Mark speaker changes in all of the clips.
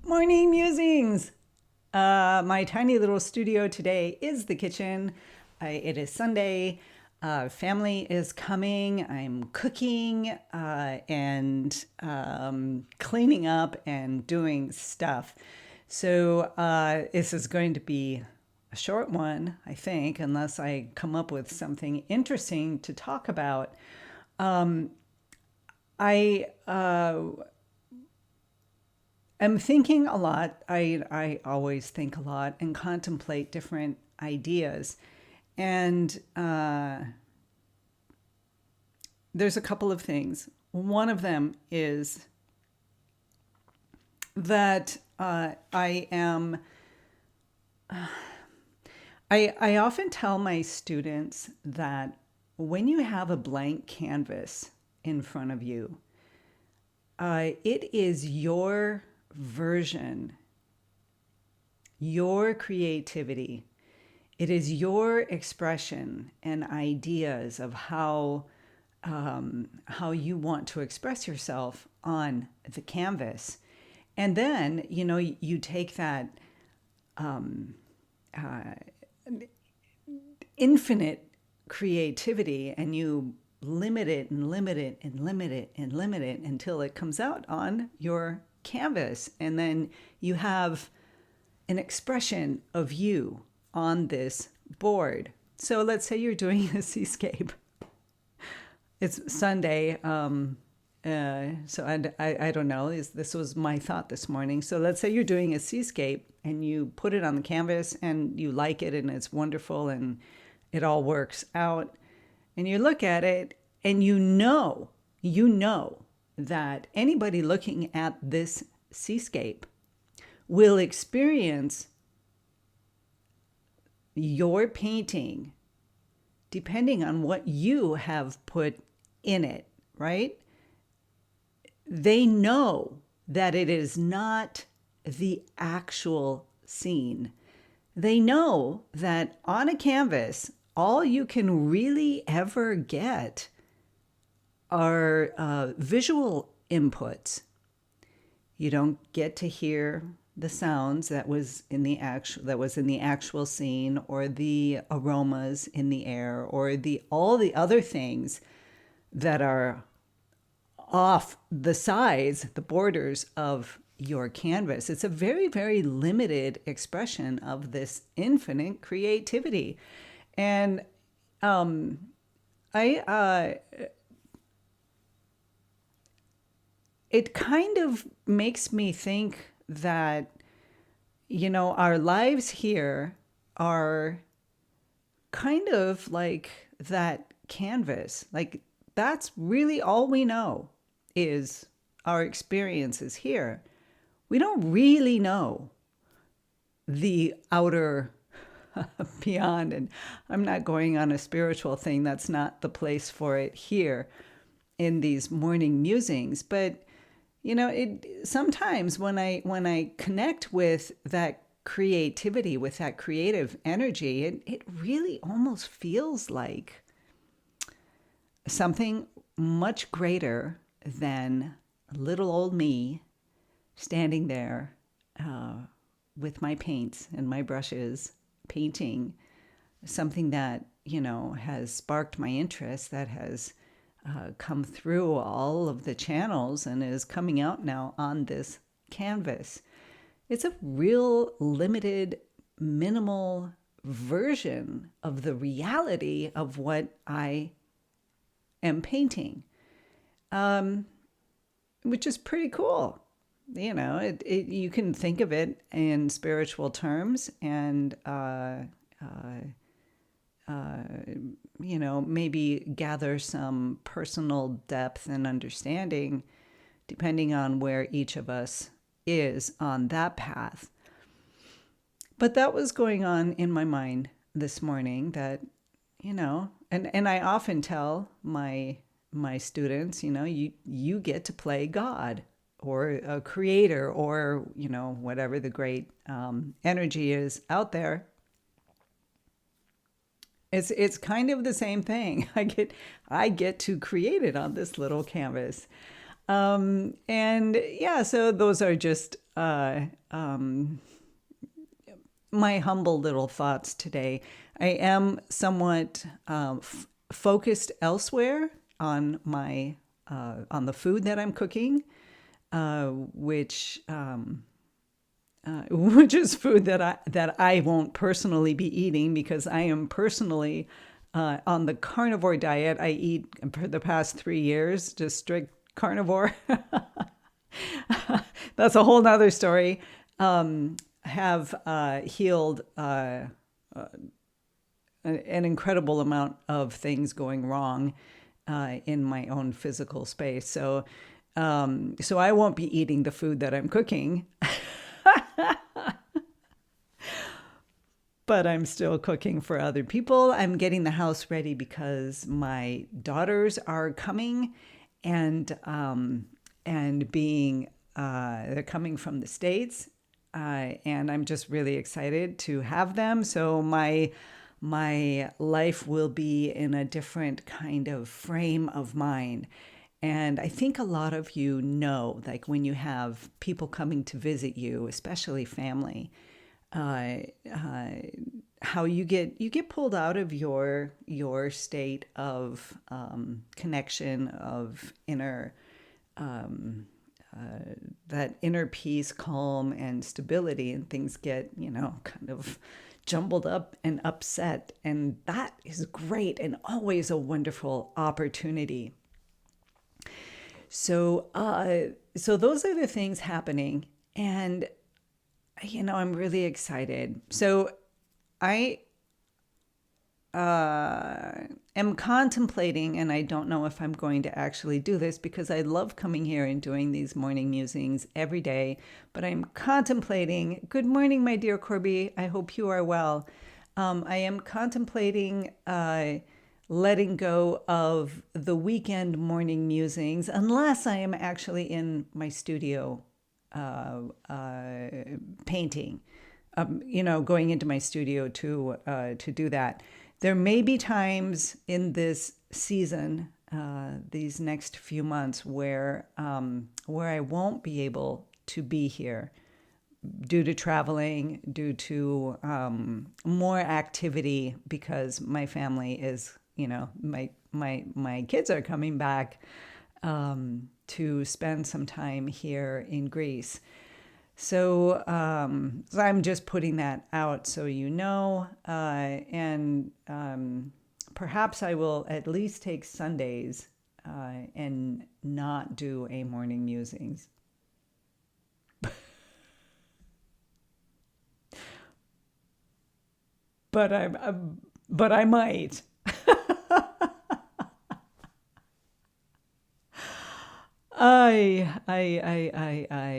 Speaker 1: Morning musings. My tiny little studio today is the kitchen. It is Sunday. Family is coming. I'm cooking and cleaning up and doing stuff. So this is going to be a short one, I think, unless I come up with something interesting to talk about. I I'm thinking a lot. I always think a lot and contemplate different ideas. And there's a couple of things. One of them is that I am, I often tell my students that when you have a blank canvas in front of you, it is your version, your creativity. It is your expression and ideas of how you want to express yourself on the canvas. And then, you take that infinite creativity and you limit it and limit it and limit it and limit it until it comes out on your canvas. And then you have an expression of you on this board. So let's say you're doing a seascape. It's Sunday. So I don't know. This was my thought this morning. So let's say you're doing a seascape and you put it on the canvas and you like it and it's wonderful and it all works out. And you look at it and you know that anybody looking at this seascape will experience your painting depending on what you have put in it, right? They know that it is not the actual scene. They know that on a canvas, all you can really ever get are visual inputs. You don't get to hear the sounds that was in the actual scene, or the aromas in the air, or all the other things that are off the sides, the borders of your canvas. It's a very, very limited expression of this infinite creativity. And it kind of makes me think that, our lives here are kind of like that canvas. Like, that's really all we know is our experiences here. We don't really know the outer beyond. And I'm not going on a spiritual thing. That's not the place for it here in these morning musings. But it sometimes when I connect with that creativity, with that creative energy, it really almost feels like something much greater than little old me standing there with my paints and my brushes, painting something that has sparked my interest, that has come through all of the channels and is coming out now on this canvas. It's a real limited, minimal version of the reality of what I am painting, which is pretty cool. You can think of it in spiritual terms and maybe gather some personal depth and understanding depending on where each of us is on that path. But that was going on in my mind this morning, that, and I often tell my students, you get to play God or a creator or, whatever the great energy is out there. It's kind of the same thing. I get to create it on this little canvas. And yeah, so those are just my humble little thoughts today. I am somewhat focused elsewhere on my on the food that I'm cooking, which is food that I won't personally be eating because I am personally on the carnivore diet. I eat for the past 3 years, just strict carnivore. That's a whole nother story. Have healed an incredible amount of things going wrong in my own physical space. So I won't be eating the food that I'm cooking, but I'm still cooking for other people. I'm getting the house ready because my daughters are coming, and being they're coming from the States, and I'm just really excited to have them. So my life will be in a different kind of frame of mind. And I think a lot of you know, like when you have people coming to visit you, especially family, uh, uh, how you get pulled out of your state of connection, of inner that inner peace, calm, and stability, and things get kind of jumbled up and upset, and that is great and always a wonderful opportunity. So those are the things happening, and I'm really excited. So I am contemplating, and I don't know if I'm going to actually do this because I love coming here and doing these morning musings every day, but I'm contemplating. Good morning, my dear Corby. I hope you are well. I am contemplating letting go of the weekend morning musings unless I am actually in my studio painting, going into my studio to do that. There may be times in this season, these next few months, where I won't be able to be here due to traveling, due to more activity, because my family is, my kids are coming back to spend some time here in Greece. So I'm just putting that out so and perhaps I will at least take Sundays and not do a morning musings. But I might.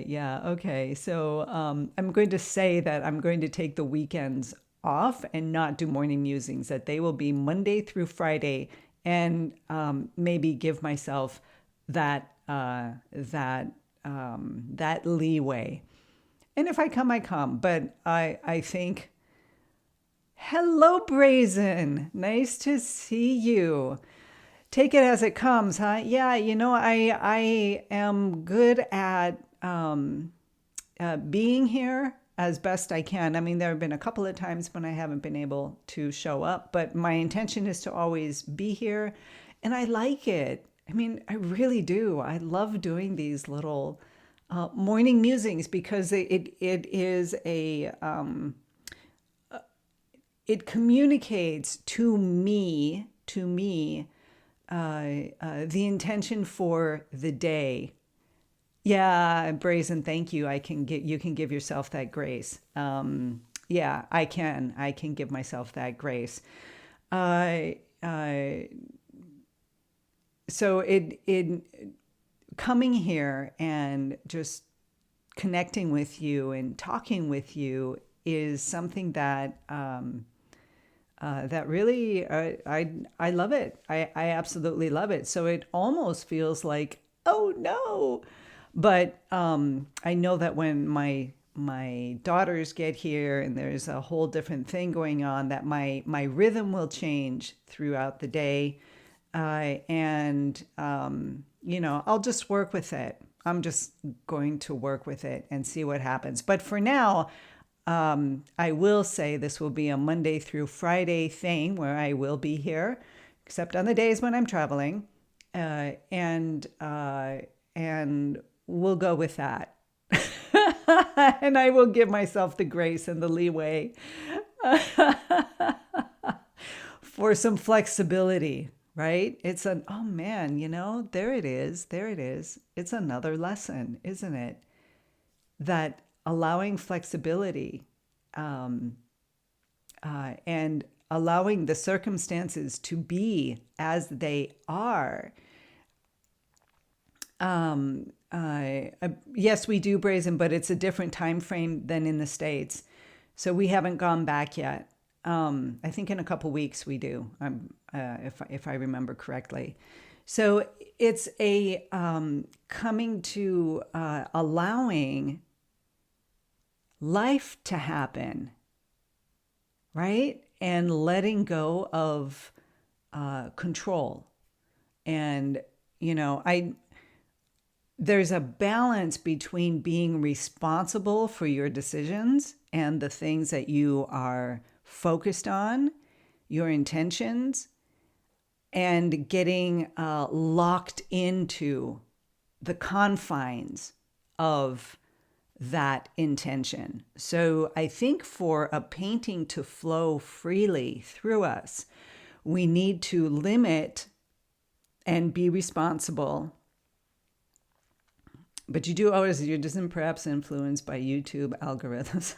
Speaker 1: Yeah, okay. So I'm going to say that I'm going to take the weekends off and not do morning musings, that they will be Monday through Friday, and maybe give myself that leeway. And if I come, I come. But I think, hello, Brazen. Nice to see you. Take it as it comes, huh? Yeah, I am good at being here as best I can. I mean, there have been a couple of times when I haven't been able to show up, but my intention is to always be here, and I like it. I mean, I really do. I love doing these little morning musings because it is it communicates to me the intention for the day. Yeah, Brazen, thank you. You can give yourself that grace. Yeah, I can give myself that grace. Uh, uh, so it coming here and just connecting with you and talking with you is something that that really, I love it. I absolutely love it. So it almost feels like, oh no. But I know that when my daughters get here and there's a whole different thing going on, that my rhythm will change throughout the day. And I'll just work with it. I'm just going to work with it and see what happens. But for now, I will say this will be a Monday through Friday thing where I will be here, except on the days when I'm traveling, and we'll go with that. And I will give myself the grace and the leeway for some flexibility, right? Oh man, there it is. There it is. It's another lesson, isn't it? That allowing flexibility and allowing the circumstances to be as they are. Yes, we do brazen, but it's a different time frame than in the States. So we haven't gone back yet. I think in a couple weeks we do, if I remember correctly. So it's a coming to allowing life to happen, right? And letting go of control. And, there's a balance between being responsible for your decisions and the things that you are focused on, your intentions, and getting locked into the confines of that intention. So I think for a painting to flow freely through us, we need to limit and be responsible. But you're just perhaps influenced by YouTube algorithms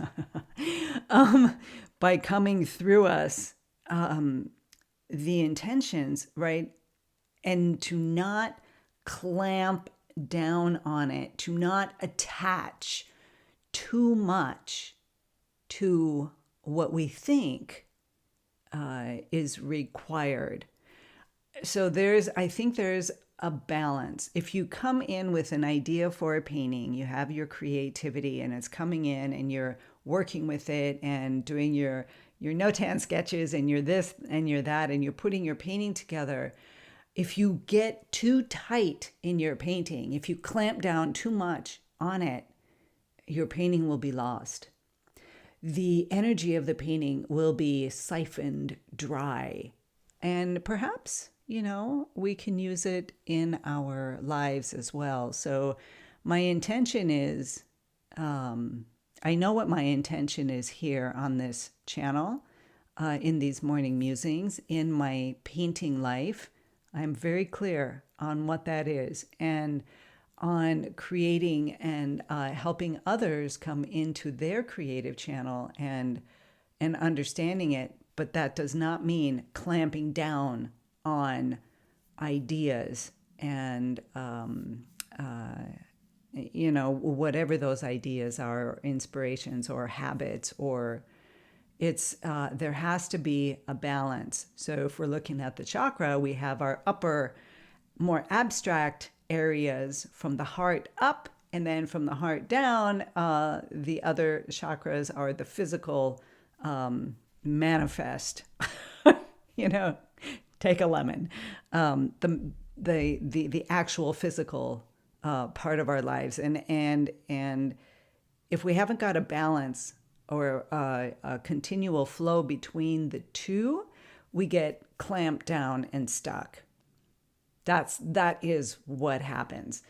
Speaker 1: by coming through us the intentions, right? And to not clamp down on it, to not attach too much to what we think is required. So I think there's a balance. If you come in with an idea for a painting, you have your creativity and it's coming in and you're working with it and doing your notan sketches and you're this and you're that and you're putting your painting together. If you get too tight in your painting, if you clamp down too much on it, your painting will be lost. The energy of the painting will be siphoned dry. And perhaps, we can use it in our lives as well. So my intention is, I know what my intention is here on this channel, in these morning musings, in my painting life. I'm very clear on what that is and on creating and helping others come into their creative channel and understanding it. But that does not mean clamping down on ideas and, whatever those ideas are, inspirations or habits, or there has to be a balance. So if we're looking at the chakra, we have our upper, more abstract areas from the heart up, and then from the heart down, the other chakras are the physical manifest. Take a lemon. The actual physical part of our lives, and if we haven't got a balance or a continual flow between the two, we get clamped down and stuck. That is what happens.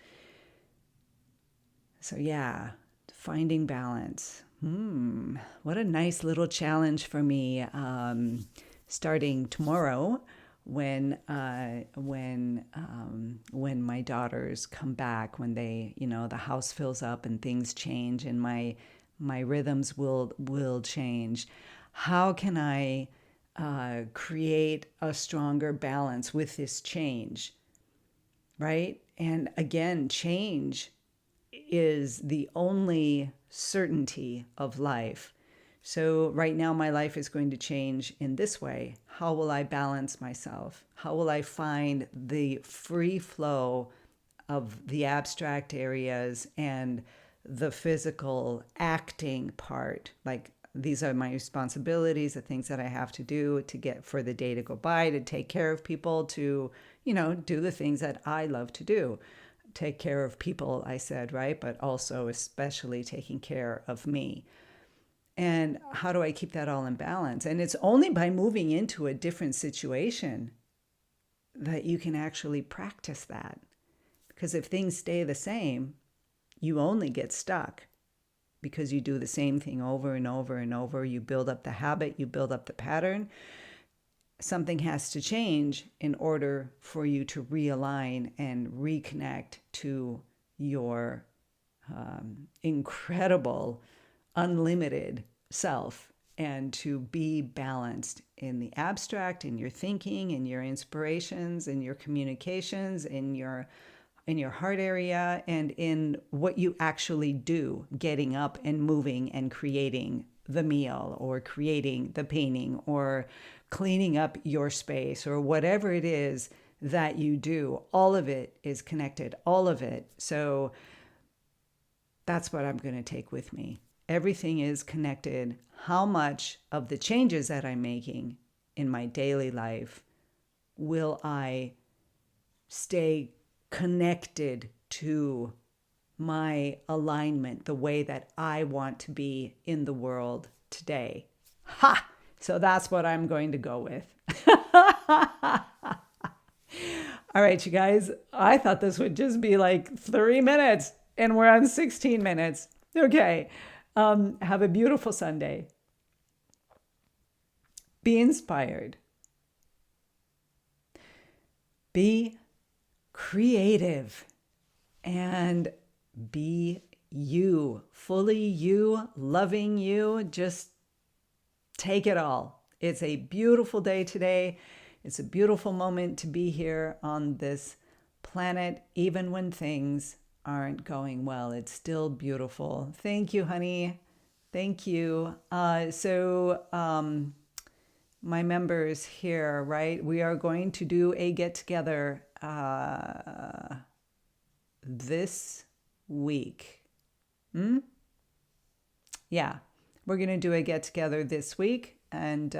Speaker 1: So yeah, finding balance. What a nice little challenge for me, starting tomorrow when my daughters come back, when they, the house fills up and things change and my rhythms will change. How can I create a stronger balance with this change, right? And again, change is the only certainty of life. So right now my life is going to change in this way. How will I balance myself? How will I find the free flow of the abstract areas and the physical acting part? Like, these are my responsibilities, the things that I have to do to get for the day to go by, to take care of people, to, do the things that I love to do. Take care of people, I said, right? But also especially taking care of me. And how do I keep that all in balance? And it's only by moving into a different situation that you can actually practice that. Because if things stay the same, you only get stuck because you do the same thing over and over and over. You build up the habit, you build up the pattern. Something has to change in order for you to realign and reconnect to your incredible, unlimited self, and to be balanced in the abstract, in your thinking, in your inspirations, in your communications, in your heart area, and in what you actually do, getting up and moving and creating the meal or creating the painting or cleaning up your space or whatever it is that you do. All of it is connected, all of it. So that's what I'm going to take with me. Everything is connected. How much of the changes that I'm making in my daily life will I stay connected to my alignment, the way that I want to be in the world today? Ha! So that's what I'm going to go with. All right, you guys, I thought this would just be like 3 minutes and we're on 16 minutes. Okay. Have a beautiful Sunday. Be inspired. Be creative. And be you, fully you, loving you. Just take it all. It's a beautiful day today. It's a beautiful moment to be here on this planet, even when things aren't going well. It's still beautiful. Thank you, honey. Thank you. My members here, right? We are going to do a get together this week. Yeah, we're going to do a get together this week. And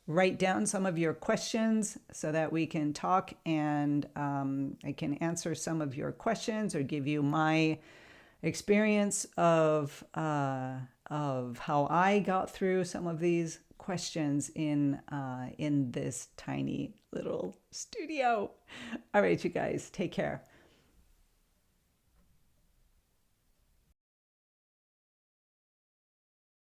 Speaker 1: write down some of your questions so that we can talk, and I can answer some of your questions or give you my experience of how I got through some of these questions in this tiny little studio. All right, you guys, take care.